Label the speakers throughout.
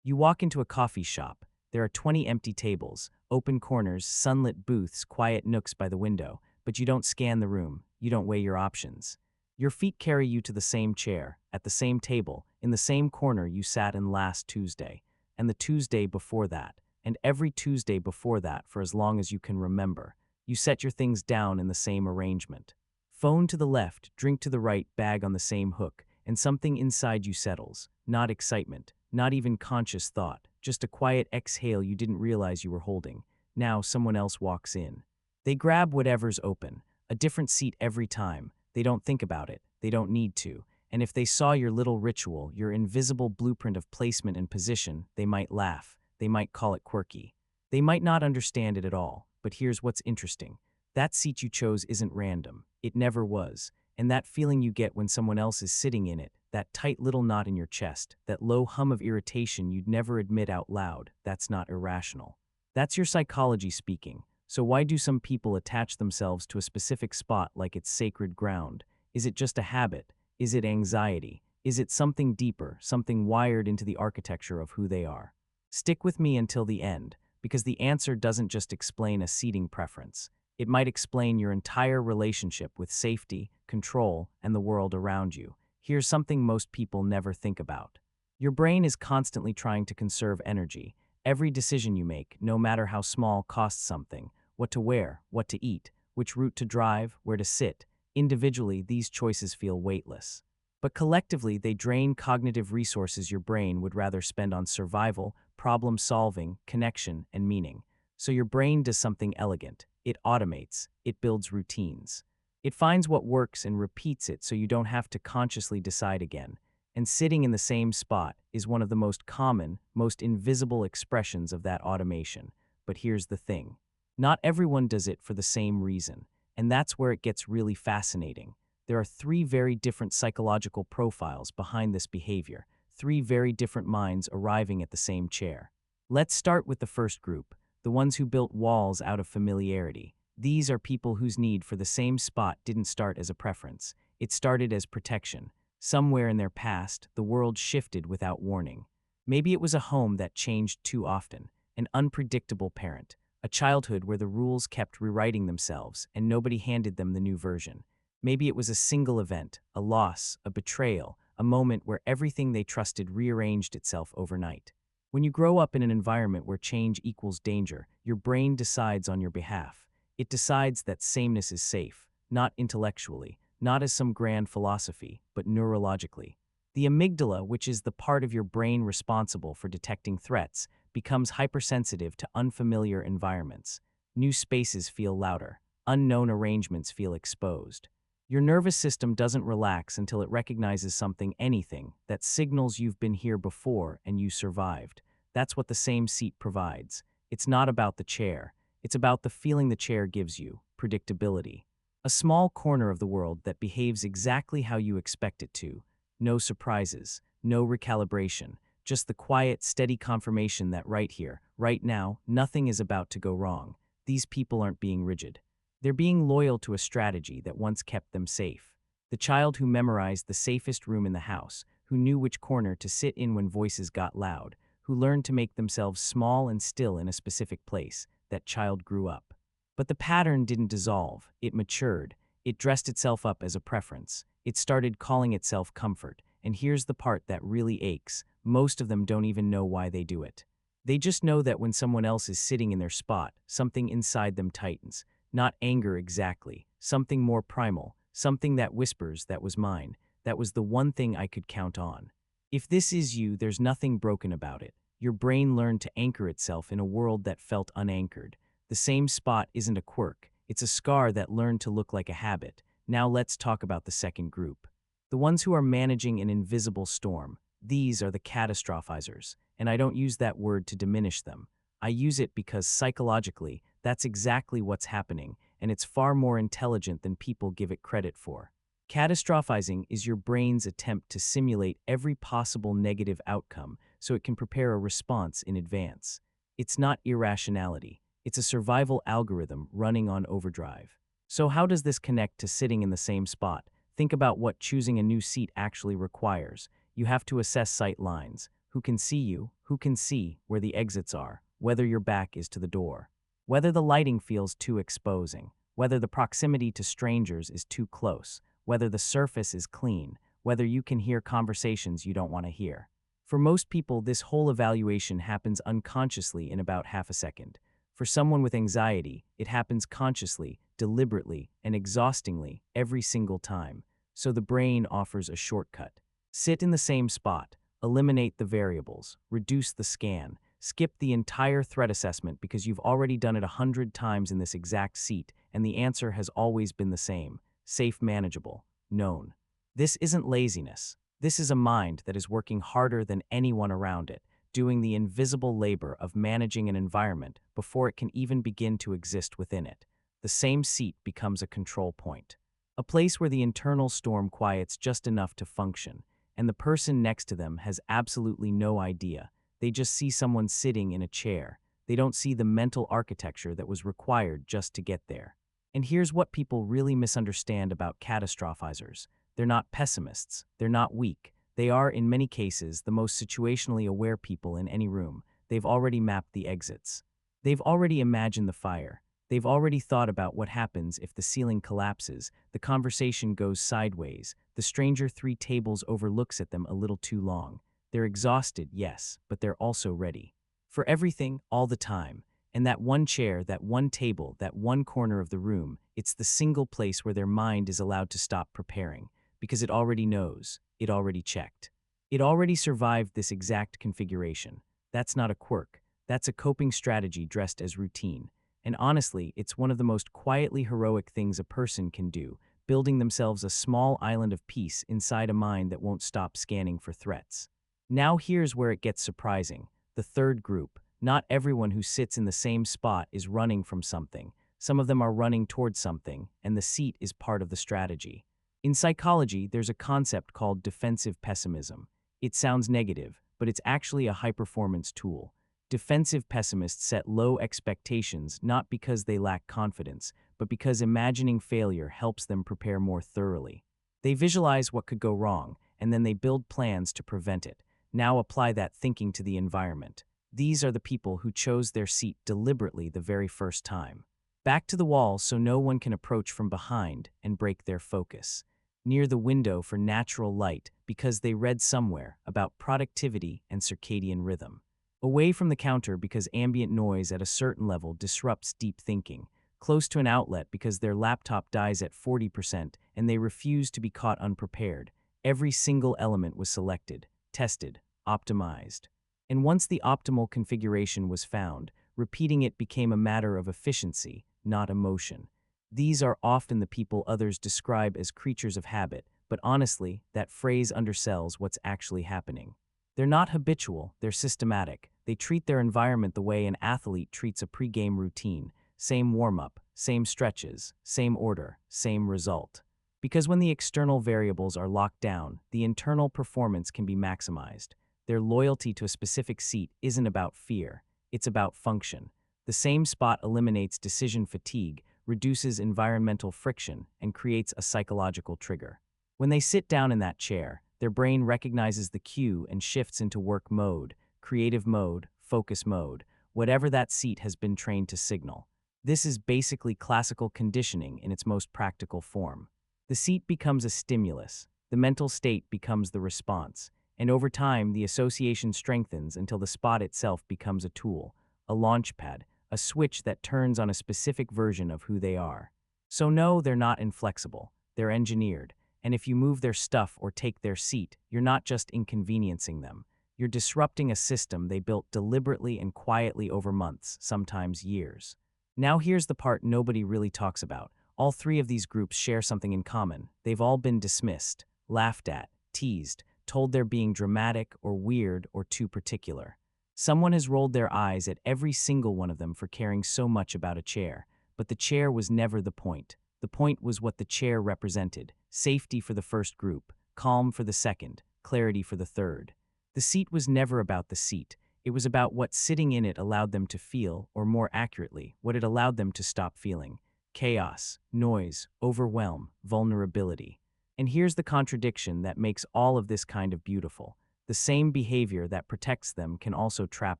Speaker 1: You walk into a coffee shop. There are 20 empty tables, open corners, sunlit booths, quiet nooks by the window, but you don't scan the room. You don't weigh your options. Your feet carry you to the same chair, at the same table, in the same corner you sat in last Tuesday, and the Tuesday before that, and every Tuesday before that for as long as you can remember. You set your things down in the same arrangement. Phone to the left, drink to the right, bag on the same hook, and something inside you settles. Not excitement, not even conscious thought, just a quiet exhale you didn't realize you were holding. Now someone else walks in. They grab whatever's open, a different seat every time. They don't think about it, they don't need to. And if they saw your little ritual, your invisible blueprint of placement and position, they might laugh. They might call it quirky. They might not understand it at all, but here's what's interesting. That seat you chose isn't random. It never was. And that feeling you get when someone else is sitting in it, that tight little knot in your chest, that low hum of irritation you'd never admit out loud, that's not irrational. That's your psychology speaking. So why do some people attach themselves to a specific spot like it's sacred ground? Is it just a habit? Is it anxiety? Is it something deeper, something wired into the architecture of who they are? Stick with me until the end, because the answer doesn't just explain a seating preference. It might explain your entire relationship with safety, control, and the world around you. Here's something most people never think about. Your brain is constantly trying to conserve energy. Every decision you make, no matter how small, costs something. What to wear, what to eat, which route to drive, where to sit. Individually, these choices feel weightless. But collectively, they drain cognitive resources your brain would rather spend on survival, problem solving, connection, and meaning. So your brain does something elegant. It automates. It builds routines. It finds what works and repeats it so you don't have to consciously decide again. And sitting in the same spot is one of the most common, most invisible expressions of that automation. But here's the thing. Not everyone does it for the same reason. And that's where it gets really fascinating. There are three very different psychological profiles behind this behavior, three very different minds arriving at the same chair. Let's start with the first group, the ones who built walls out of familiarity. These are people whose need for the same spot didn't start as a preference. It started as protection. Somewhere in their past, the world shifted without warning. Maybe it was a home that changed too often, an unpredictable parent, a childhood where the rules kept rewriting themselves and nobody handed them the new version. Maybe it was a single event, a loss, a betrayal, a moment where everything they trusted rearranged itself overnight. When you grow up in an environment where change equals danger, your brain decides on your behalf. It decides that sameness is safe, not intellectually, not as some grand philosophy, but neurologically. The amygdala, which is the part of your brain responsible for detecting threats, becomes hypersensitive to unfamiliar environments. New spaces feel louder. Unknown arrangements feel exposed. Your nervous system doesn't relax until it recognizes something, anything, that signals you've been here before and you survived. That's what the same seat provides. It's not about the chair. It's about the feeling the chair gives you, predictability. A small corner of the world that behaves exactly how you expect it to. No surprises, no recalibration, just the quiet, steady confirmation that right here, right now, nothing is about to go wrong. These people aren't being rigid. They're being loyal to a strategy that once kept them safe. The child who memorized the safest room in the house, who knew which corner to sit in when voices got loud, who learned to make themselves small and still in a specific place, that child grew up. But the pattern didn't dissolve, it matured. It dressed itself up as a preference. It started calling itself comfort. And here's the part that really aches. Most of them don't even know why they do it. They just know that when someone else is sitting in their spot, something inside them tightens. Not anger exactly, something more primal, something that whispers, that was mine, that was the one thing I could count on. If this is you, there's nothing broken about it. Your brain learned to anchor itself in a world that felt unanchored. The same spot isn't a quirk, it's a scar that learned to look like a habit. Now let's talk about the second group. The ones who are managing an invisible storm. These are the catastrophizers, and I don't use that word to diminish them. I use it because psychologically, that's exactly what's happening, and it's far more intelligent than people give it credit for. Catastrophizing is your brain's attempt to simulate every possible negative outcome so it can prepare a response in advance. It's not irrationality. It's a survival algorithm running on overdrive. So how does this connect to sitting in the same spot? Think about what choosing a new seat actually requires. You have to assess sight lines. who can see you, who can see where the exits are, whether your back is to the door, whether the lighting feels too exposing, whether the proximity to strangers is too close, whether the surface is clean, whether you can hear conversations you don't want to hear. For most people, this whole evaluation happens unconsciously in about half a second. For someone with anxiety, it happens consciously, deliberately, and exhaustingly every single time. So the brain offers a shortcut. Sit in the same spot, eliminate the variables, reduce the scan, skip the entire threat assessment because you've already done it 100 times in this exact seat, and the answer has always been the same: safe, manageable, known. This isn't laziness. This is a mind that is working harder than anyone around it, doing the invisible labor of managing an environment before it can even begin to exist within it. The same seat becomes a control point, a place where the internal storm quiets just enough to function, and the person next to them has absolutely no idea. They just see someone sitting in a chair. They don't see the mental architecture that was required just to get there. And here's what people really misunderstand about catastrophizers. They're not pessimists. They're not weak. They are, in many cases, the most situationally aware people in any room. They've already mapped the exits. They've already imagined the fire. They've already thought about what happens if the ceiling collapses, the conversation goes sideways, the stranger 3 tables overlooks at them a little too long. They're exhausted, yes, but they're also ready. For everything, all the time. And that one chair, that one table, that one corner of the room, it's the single place where their mind is allowed to stop preparing. Because it already knows, it already checked. It already survived this exact configuration. That's not a quirk. That's a coping strategy dressed as routine. And honestly, it's one of the most quietly heroic things a person can do, building themselves a small island of peace inside a mind that won't stop scanning for threats. Now here's where it gets surprising. The third group. Not everyone who sits in the same spot is running from something. Some of them are running towards something, and the seat is part of the strategy. In psychology, there's a concept called defensive pessimism. It sounds negative, but it's actually a high-performance tool. Defensive pessimists set low expectations not because they lack confidence, but because imagining failure helps them prepare more thoroughly. They visualize what could go wrong, and then they build plans to prevent it. Now apply that thinking to the environment. These are the people who chose their seat deliberately the very first time. Back to the wall so no one can approach from behind and break their focus. Near the window for natural light because they read somewhere about productivity and circadian rhythm. Away from the counter because ambient noise at a certain level disrupts deep thinking. Close to an outlet because their laptop dies at 40% and they refuse to be caught unprepared. Every single element was selected, tested, optimized. And once the optimal configuration was found, repeating it became a matter of efficiency, not emotion. These are often the people others describe as creatures of habit, but honestly, that phrase undersells what's actually happening. They're not habitual, they're systematic. They treat their environment the way an athlete treats a pre-game routine. Same warm-up, same stretches, same order, same result. Because when the external variables are locked down, the internal performance can be maximized. Their loyalty to a specific seat isn't about fear, it's about function. The same spot eliminates decision fatigue, reduces environmental friction, and creates a psychological trigger. When they sit down in that chair, their brain recognizes the cue and shifts into work mode, creative mode, focus mode, whatever that seat has been trained to signal. This is basically classical conditioning in its most practical form. The seat becomes a stimulus, the mental state becomes the response, and over time the association strengthens until the spot itself becomes a tool, a launchpad, a switch that turns on a specific version of who they are. So no, they're not inflexible, they're engineered, and if you move their stuff or take their seat, you're not just inconveniencing them, you're disrupting a system they built deliberately and quietly over months, sometimes years. Now here's the part nobody really talks about. All 3 of these groups share something in common. They've all been dismissed, laughed at, teased, told they're being dramatic or weird or too particular. Someone has rolled their eyes at every single one of them for caring so much about a chair, but the chair was never the point. The point was what the chair represented: safety for the first group, calm for the second, clarity for the third. The seat was never about the seat. It was about what sitting in it allowed them to feel, or more accurately, what it allowed them to stop feeling. Chaos, noise, overwhelm, vulnerability. And here's the contradiction that makes all of this kind of beautiful. The same behavior that protects them can also trap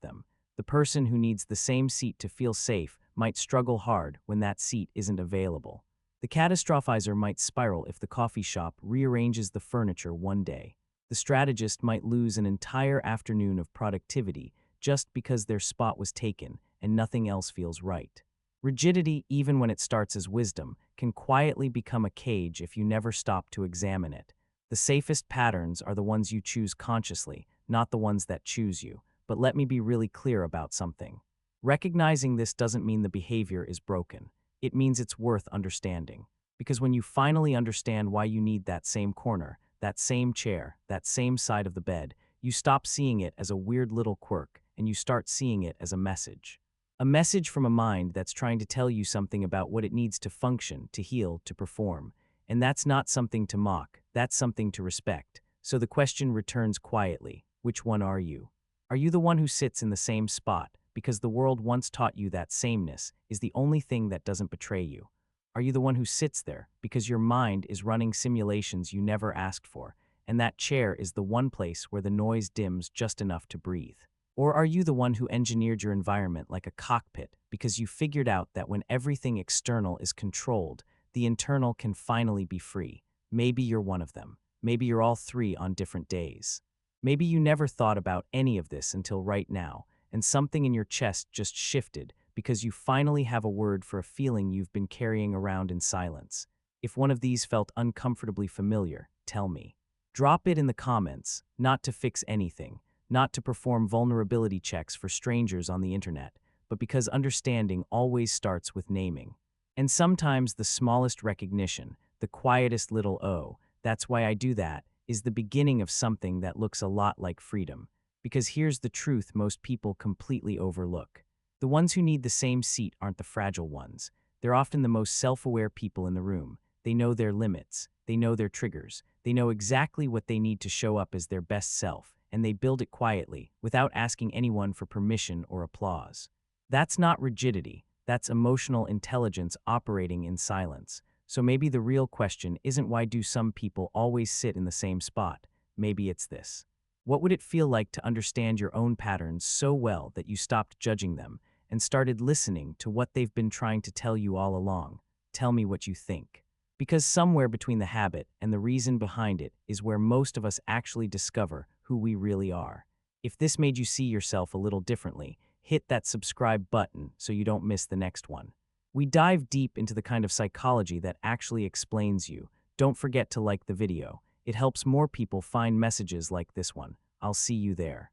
Speaker 1: them. The person who needs the same seat to feel safe might struggle hard when that seat isn't available. The catastrophizer might spiral if the coffee shop rearranges the furniture one day. The strategist might lose an entire afternoon of productivity just because their spot was taken and nothing else feels right. Rigidity, even when it starts as wisdom, can quietly become a cage if you never stop to examine it. The safest patterns are the ones you choose consciously, not the ones that choose you. But let me be really clear about something. Recognizing this doesn't mean the behavior is broken. It means it's worth understanding. Because when you finally understand why you need that same corner, that same chair, that same side of the bed, you stop seeing it as a weird little quirk and you start seeing it as a message. A message from a mind that's trying to tell you something about what it needs to function, to heal, to perform. And that's not something to mock, that's something to respect. So the question returns quietly: which one are you? Are you the one who sits in the same spot because the world once taught you that sameness is the only thing that doesn't betray you? Are you the one who sits there because your mind is running simulations you never asked for, and that chair is the one place where the noise dims just enough to breathe? Or are you the one who engineered your environment like a cockpit because you figured out that when everything external is controlled, the internal can finally be free? Maybe you're one of them. Maybe you're all three on different days. Maybe you never thought about any of this until right now, and something in your chest just shifted because you finally have a word for a feeling you've been carrying around in silence. If one of these felt uncomfortably familiar, tell me. Drop it in the comments, not to fix anything, not to perform vulnerability checks for strangers on the internet, but because understanding always starts with naming. And sometimes the smallest recognition, the quietest little "oh, that's why I do that," is the beginning of something that looks a lot like freedom. Because here's the truth most people completely overlook. The ones who need the same seat aren't the fragile ones. They're often the most self-aware people in the room. They know their limits. They know their triggers. They know exactly what they need to show up as their best self, and they build it quietly, without asking anyone for permission or applause. That's not rigidity. That's emotional intelligence operating in silence. So maybe the real question isn't why do some people always sit in the same spot? Maybe it's this: what would it feel like to understand your own patterns so well that you stopped judging them and started listening to what they've been trying to tell you all along? Tell me what you think. Because somewhere between the habit and the reason behind it is where most of us actually discover who we really are. If this made you see yourself a little differently, hit that subscribe button so you don't miss the next one. We dive deep into the kind of psychology that actually explains you. Don't forget to like the video. It helps more people find messages like this one. I'll see you there.